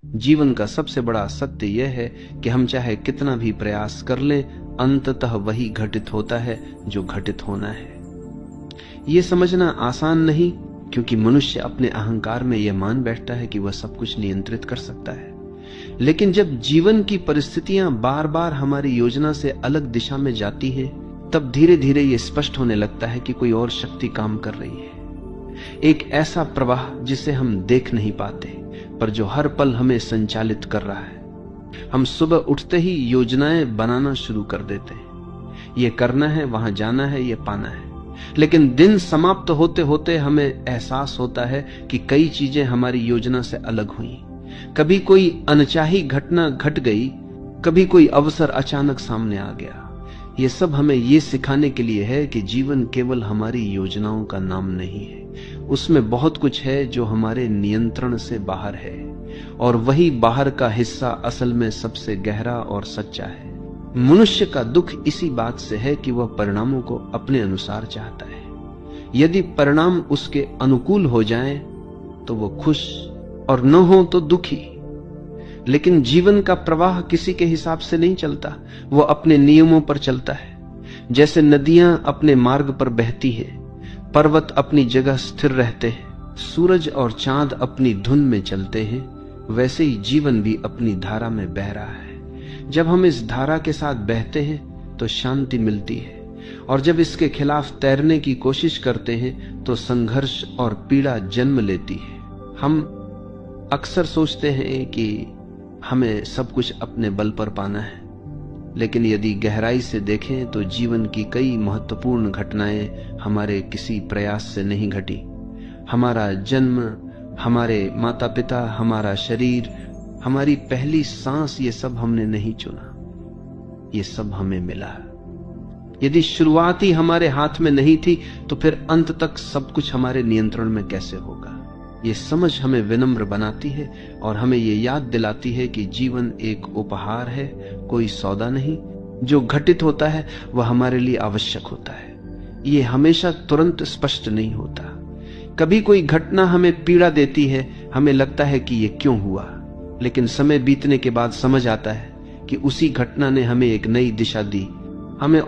जीवन का सबसे बड़ा सत्य यह है कि हम चाहे कितना भी प्रयास कर लें, अंततः वही घटित होता है जो घटित होना है। यह समझना आसान नहीं, क्योंकि मनुष्य अपने अहंकार में यह मान बैठता है कि वह सब कुछ नियंत्रित कर सकता है। लेकिन जब जीवन की परिस्थितियां बार बार हमारी योजना से अलग दिशा में जाती हैं, तब धीरे धीरे यह स्पष्ट होने लगता है कि कोई और शक्ति काम कर रही है। एक ऐसा प्रवाह जिसे हम देख नहीं पाते, पर जो हर पल हमें संचालित कर रहा है। हम सुबह उठते ही योजनाएं बनाना शुरू कर देते हैं, ये करना है, वहां जाना है, ये पाना है। लेकिन दिन समाप्त होते होते हमें एहसास होता है कि कई चीजें हमारी योजना से अलग हुई। कभी कोई अनचाही घटना घट गई, कभी कोई अवसर अचानक सामने आ गया। ये सब हमें ये सिखाने के लिए है कि जीवन केवल हमारी योजनाओं का नाम नहीं है, उसमें बहुत कुछ है जो हमारे नियंत्रण से बाहर है, और वही बाहर का हिस्सा असल में सबसे गहरा और सच्चा है। मनुष्य का दुख इसी बात से है कि वह परिणामों को अपने अनुसार चाहता है। यदि परिणाम उसके अनुकूल हो जाएं, तो वह खुश, और न हो तो दुखी। लेकिन जीवन का प्रवाह किसी के हिसाब से नहीं चलता, वह अपने नियमों पर चलता है। जैसे नदियां अपने मार्ग पर बहती है, पर्वत अपनी जगह स्थिर रहते हैं, सूरज और चांद अपनी धुन में चलते हैं, वैसे ही जीवन भी अपनी धारा में बह रहा है। जब हम इस धारा के साथ बहते हैं तो शांति मिलती है, और जब इसके खिलाफ तैरने की कोशिश करते हैं तो संघर्ष और पीड़ा जन्म लेती है। हम अक्सर सोचते हैं कि हमें सब कुछ अपने बल पर पाना है, लेकिन यदि गहराई से देखें तो जीवन की कई महत्वपूर्ण घटनाएं हमारे किसी प्रयास से नहीं घटी। हमारा जन्म, हमारे माता पिता, हमारा शरीर, हमारी पहली सांस, ये सब हमने नहीं चुना, ये सब हमें मिला। यदि शुरुआत ही हमारे हाथ में नहीं थी, तो फिर अंत तक सब कुछ हमारे नियंत्रण में कैसे होगा? ये समझ हमें विनम्र बनाती है और हमें ये याद दिलाती है कि जीवन एक उपहार है, कोई सौदा नहीं। जो घटित होता है वह हमारे लिए आवश्यक होता है। ये हमेशा तुरंत स्पष्ट नहीं होता। कभी कोई घटना हमें पीड़ा देती है, हमें लगता है कि ये क्यों हुआ, लेकिन समय बीतने के बाद समझ आता है कि उसी घटना ने हमें एक नई दिशा दी, हमें